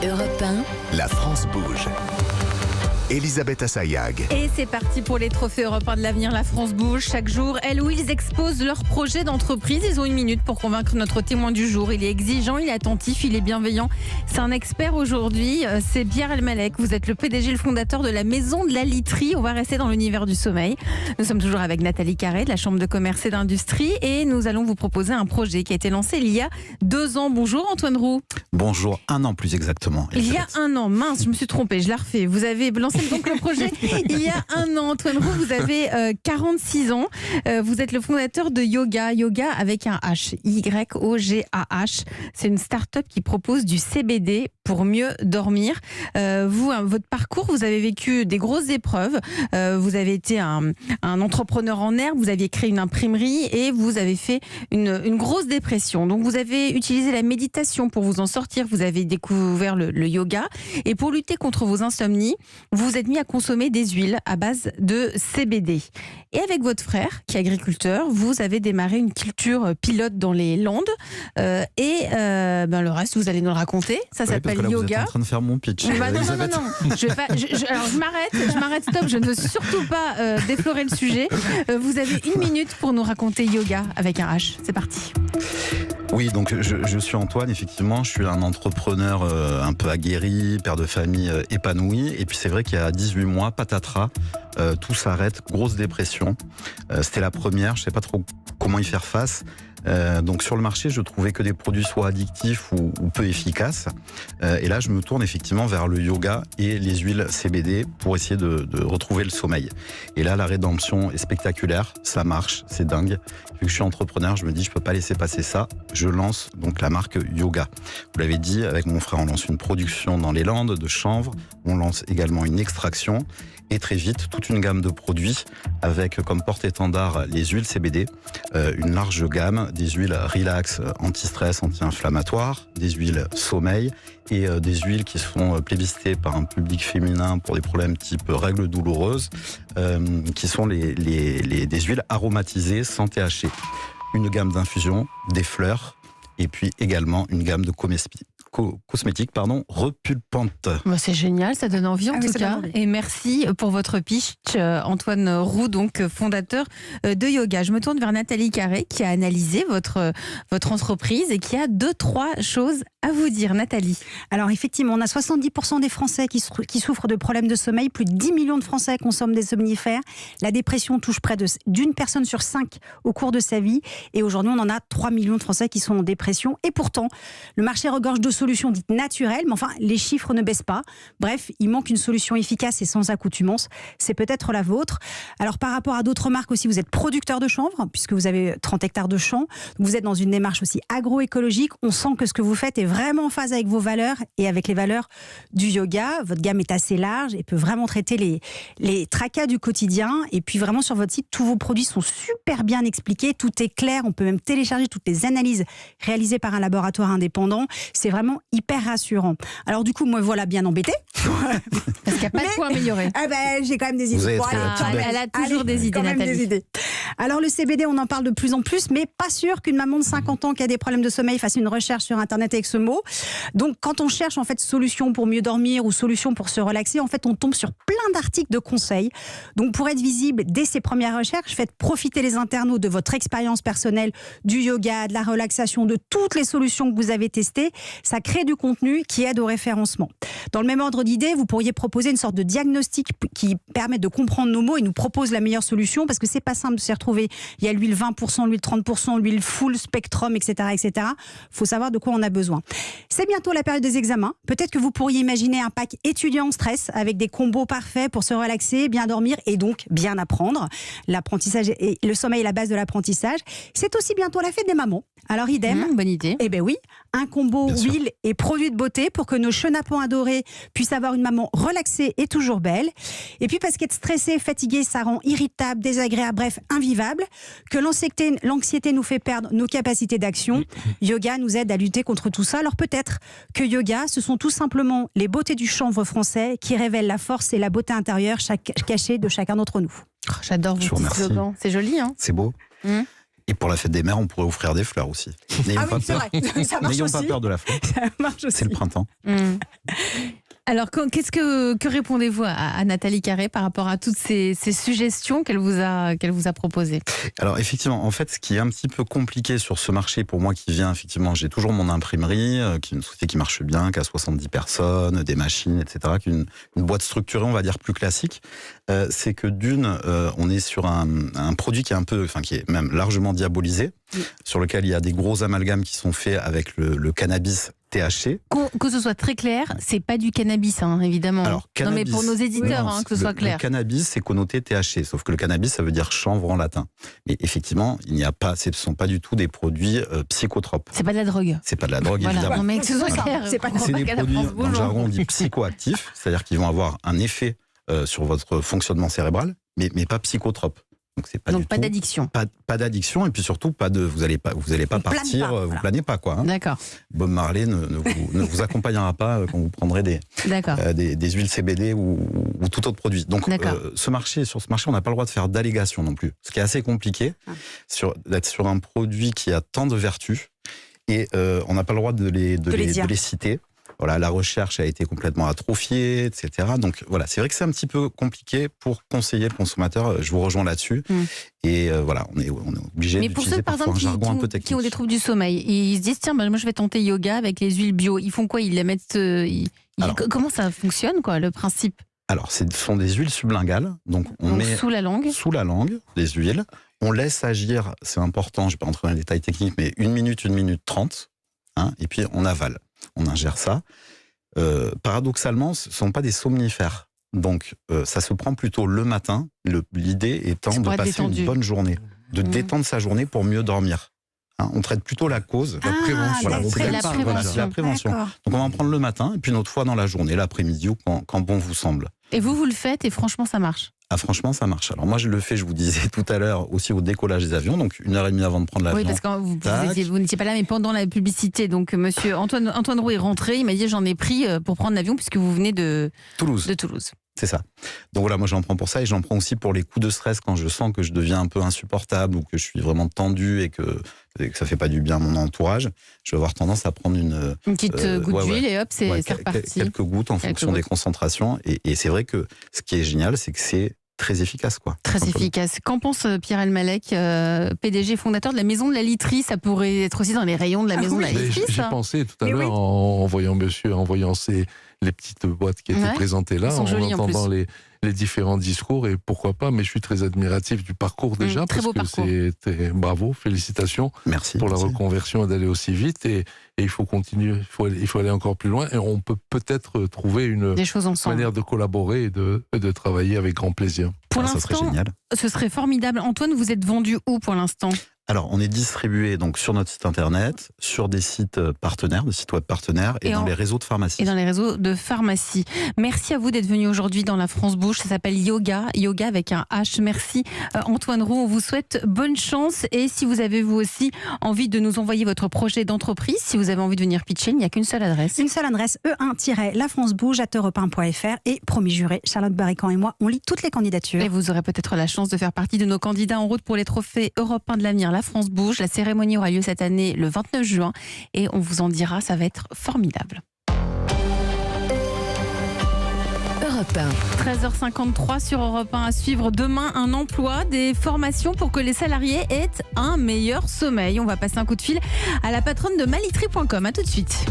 Europe 1, La France bouge. Elisabeth Assayag. Et c'est parti pour les trophées européens de l'avenir. La France bouge. Chaque jour, elle ou ils exposent leurs projets d'entreprise. Ils ont une minute pour convaincre notre témoin du jour. Il est exigeant, il est attentif, il est bienveillant. C'est un expert aujourd'hui. C'est Pierre Elmalek. Vous êtes le PDG, le fondateur de la Maison de la Literie. On va rester dans l'univers du sommeil. Nous sommes toujours avec Nathalie Carré de la Chambre de commerce et d'industrie. Et nous allons vous proposer un projet qui a été lancé il y a 2 ans. Bonjour Antoine Roux. Bonjour, 1 an plus exactement. Il y a 1 an, mince, je me suis trompée, je la refais. Vous avez lancé donc le projet il y a 1 an. Antoine Roux, vous avez 46 ans. Vous êtes le fondateur de Yoga. Yoga avec un H. Y-O-G-A-H. C'est une start-up qui propose du CBD pour mieux dormir. Vous, votre parcours, vous avez vécu des grosses épreuves. Vous avez été un entrepreneur en herbe. Vous aviez créé une imprimerie et vous avez fait une grosse dépression. Donc vous avez utilisé la méditation pour vous en sortir. Vous avez découvert le yoga. Et pour lutter contre vos insomnies, vous vous êtes mis à consommer des huiles à base de CBD. Et avec votre frère, qui est agriculteur, vous avez démarré une culture pilote dans les Landes. Le reste, vous allez nous le raconter. Ça s'appelle là, yoga. Vous êtes en train de faire mon pitch. Non. Alors je m'arrête, stop. Je ne veux surtout pas déflorer le sujet. Vous avez 1 minute pour nous raconter yoga avec un H. C'est parti. Oui, donc je suis Antoine, effectivement, je suis un entrepreneur un peu aguerri, père de famille épanoui, et puis c'est vrai qu'il y a 18 mois, patatras, tout s'arrête, grosse dépression. C'était la première, je ne sais pas trop comment y faire face. Donc sur le marché, je trouvais que des produits soit addictifs ou peu efficaces. Et là, je me tourne effectivement vers le yoga et les huiles CBD pour essayer de retrouver le sommeil. Et là, la rédemption est spectaculaire, ça marche, c'est dingue. Vu que je suis entrepreneur, je me dis je peux pas laisser passer ça. Je lance donc la marque Yoga. Vous l'avez dit, avec mon frère, on lance une production dans les Landes de chanvre. On lance également une extraction. Et très vite, toute une gamme de produits avec comme porte-étendard les huiles CBD, une large gamme, des huiles relax, anti-stress, anti-inflammatoires, des huiles sommeil et des huiles qui sont plébiscitées par un public féminin pour des problèmes type règles douloureuses, qui sont des huiles aromatisées sans THC. Une gamme d'infusions, des fleurs et puis également une gamme de cosmétiques repulpantes. C'est génial, ça donne envie en tout cas. Et merci pour votre pitch, Antoine Roux, donc fondateur de Yoga. Je me tourne vers Nathalie Carré qui a analysé votre entreprise et qui a 2-3 choses à vous dire. Nathalie. Alors effectivement, on a 70% des Français qui souffrent de problèmes de sommeil. Plus de 10 millions de Français consomment des somnifères. La dépression touche près d'une personne sur 5 au cours de sa vie. Et aujourd'hui, on en a 3 millions de Français qui sont en dépression. Et pourtant, le marché regorge de solutions dites naturelles, mais enfin, les chiffres ne baissent pas. Bref, il manque une solution efficace et sans accoutumance. C'est peut-être la vôtre. Alors, par rapport à d'autres marques aussi, vous êtes producteur de chanvre, puisque vous avez 30 hectares de champs. Vous êtes dans une démarche aussi agroécologique. On sent que ce que vous faites est vraiment en phase avec vos valeurs et avec les valeurs du yoga. Votre gamme est assez large et peut vraiment traiter les tracas du quotidien. Et puis, vraiment, sur votre site, tous vos produits sont super bien expliqués. Tout est clair. On peut même télécharger toutes les analyses réalisées par un laboratoire indépendant. C'est vraiment hyper rassurant. Alors du coup, moi voilà bien embêtée. Parce qu'il n'y a pas de quoi améliorer. J'ai quand même des idées. Elle a toujours des idées, Nathalie. Alors le CBD, on en parle de plus en plus, mais pas sûr qu'une maman de 50 ans qui a des problèmes de sommeil fasse une recherche sur Internet avec ce mot. Donc quand on cherche en fait solution pour mieux dormir ou solution pour se relaxer, en fait on tombe sur plein d'articles de conseils. Donc pour être visible dès ces premières recherches, faites profiter les internautes de votre expérience personnelle, du yoga, de la relaxation, de toutes les solutions que vous avez testées. Ça crée du contenu qui aide au référencement. Dans le même ordre d'idée, vous pourriez proposer une sorte de diagnostic qui permet de comprendre nos mots et nous propose la meilleure solution parce que c'est pas simple de s'y retrouver. Il y a l'huile 20%, l'huile 30%, l'huile full spectrum, etc., etc. Faut savoir de quoi on a besoin. C'est bientôt la période des examens. Peut-être que vous pourriez imaginer un pack étudiant en stress avec des combos parfaits pour se relaxer, bien dormir et donc bien apprendre. L'apprentissage et le sommeil est la base de l'apprentissage. C'est aussi bientôt la fête des mamans. Alors idem. Bonne idée. Eh ben oui, un combo huile et produits de beauté pour que nos chenapans adorés puissent avoir une maman relaxée et toujours belle. Et puis parce qu'être stressé, fatigué, ça rend irritable, désagréable, bref, invivable. Que l'anxiété nous fait perdre nos capacités d'action. Yoga nous aide à lutter contre tout ça. Alors peut-être que yoga, ce sont tout simplement les beautés du chanvre français qui révèlent la force et la beauté intérieure cachée de chacun d'entre nous. J'adore vos petits slogans. C'est joli, hein ? C'est beau. Et pour la fête des mères, on pourrait offrir des fleurs aussi. N'ayons Ah pas oui, c'est peur. vrai, ça marche N'ayons pas aussi. peur de la fleur. Ça marche aussi. C'est le printemps. Alors, que répondez-vous à Nathalie Carré par rapport à toutes ces suggestions qu'elle vous a proposées? Alors effectivement, en fait, ce qui est un petit peu compliqué sur ce marché, pour moi qui vient, effectivement, j'ai toujours mon imprimerie, qui est une société qui marche bien, qui a 70 personnes, des machines, etc., qui est une boîte structurée, on va dire, plus classique. C'est que on est sur un produit qui est même largement diabolisé, sur lequel il y a des gros amalgames qui sont faits avec le cannabis THC. Que ce soit très clair, c'est pas du cannabis, hein, évidemment. Alors, non, mais cannabis, pour nos éditeurs, non, hein, que ce soit clair. Le cannabis, c'est connoté THC, sauf que le cannabis, ça veut dire chanvre en latin. Mais effectivement, ce ne sont pas du tout des produits psychotropes. C'est pas de la drogue. C'est pas de la drogue, Voilà. évidemment. Non, mais que ce soit C'est ça. clair. C'est pas- C'est des produits, dans le jargon, on dit psychoactifs, c'est-à-dire qu'ils vont avoir un effet sur votre fonctionnement cérébral, mais pas psychotropes. Donc, c'est pas Donc du pas tout- d'addiction. Pas d'addiction, et puis surtout, vous allez pas partir, planez pas, vous voilà. planez pas, quoi. Hein. D'accord. Bob Marley ne vous accompagnera pas quand vous prendrez D'accord. des huiles CBD ou tout autre produit. Donc, D'accord. sur ce marché, on n'a pas le droit de faire d'allégations non plus. Ce qui est assez compliqué, d'être sur un produit qui a tant de vertus, et on n'a pas le droit de les citer. Voilà, la recherche a été complètement atrophiée, etc. Donc voilà, c'est vrai que c'est un petit peu compliqué pour conseiller le consommateur. Je vous rejoins là-dessus. Et voilà, on est obligé Mais pour ceux, d'utiliser par parfois exemple, un jargon un peu qui ont technique. des troubles du sommeil, ils se disent tiens, moi je vais tenter yoga avec les huiles bio. Ils font quoi? Ils les mettent. Alors. Comment ça fonctionne, quoi, le principe? Alors, ce sont des huiles sublinguales. Donc, on met sous la langue. sous la langue les huiles. On laisse agir, c'est important, je ne vais pas entrer dans les détails techniques, mais 1 minute 30. Hein, et puis, on avale. On ingère ça. Paradoxalement, ce ne sont pas des somnifères. Donc, ça se prend plutôt le matin. L'idée étant C'est pour de être passer détendu. une bonne journée, de détendre sa journée pour mieux dormir. Hein, on traite plutôt la cause. Ah, Voilà, d'accord. C'est la Voilà, prévention. c'est la prévention. D'accord. Donc, on va en prendre le matin, et puis une autre fois dans la journée, l'après-midi ou quand bon vous semble. Et vous le faites et franchement, ça marche. Ah, franchement, ça marche. Alors moi, je le fais, je vous disais tout à l'heure, aussi au décollage des avions, donc 1h30 avant de prendre l'avion. Oui, parce que Tac. vous n'étiez pas là, mais pendant la publicité. Donc, monsieur Antoine Roux est rentré. Il m'a dit j'en ai pris pour prendre l'avion puisque vous venez de Toulouse, Toulouse. c'est ça. Donc voilà, moi j'en prends pour ça, et j'en prends aussi pour les coups de stress quand je sens que je deviens un peu insupportable ou que je suis vraiment tendu et que ça fait pas du bien à mon entourage. Je vais avoir tendance à prendre une petite goutte d'huile et hop, c'est reparti. quelques gouttes en fonction des concentrations. Et c'est vrai que ce qui est génial, c'est que c'est très efficace, quoi. Très Simplement. efficace. Qu'en pense Pierre Elmalek, PDG fondateur de la Maison de la Literie? Ça pourrait être aussi dans les rayons de la Maison de la Mais Literie, J'ai ça. pensé tout à Mais l'heure en voyant monsieur, en voyant les petites boîtes qui étaient Ouais. présentées là, Elles sont en jolies, en entendant plus. les différents discours, et pourquoi pas, mais je suis très admiratif du parcours déjà, très parce beau que parcours. c'était bravo, félicitations Merci. pour la merci. reconversion et d'aller aussi vite, et il faut continuer, il faut aller encore plus loin, et on peut peut-être trouver une Des choses ensemble. manière de collaborer et de travailler avec grand plaisir. Pour Ah, ça serait l'instant, génial. ce serait formidable. Antoine, vous êtes vendu où pour l'instant? Alors, on est distribué donc sur notre site internet, sur des sites partenaires, des sites web partenaires, et dans les réseaux de pharmacie. Et dans les réseaux de pharmacie. Merci à vous d'être venu aujourd'hui dans la France Bouche. Ça s'appelle Yoga avec un H. Merci Antoine Roux. On vous souhaite bonne chance. Et si vous avez vous aussi envie de nous envoyer votre projet d'entreprise, si vous avez envie de venir pitcher, il n'y a qu'une seule adresse. Une seule adresse, e1-lafrancebouge@europe1.fr, et promis juré, Charlotte Barrican et moi, on lit toutes les candidatures. Et vous aurez peut-être la chance de faire partie de nos candidats en route pour les trophées Europe 1 de l'avenir. La France bouge. La cérémonie aura lieu cette année le 29 juin. Et on vous en dira, ça va être formidable. Europe 1. 13h53 sur Europe 1 à suivre. Demain, un emploi, des formations pour que les salariés aient un meilleur sommeil. On va passer un coup de fil à la patronne de malitry.com. À tout de suite.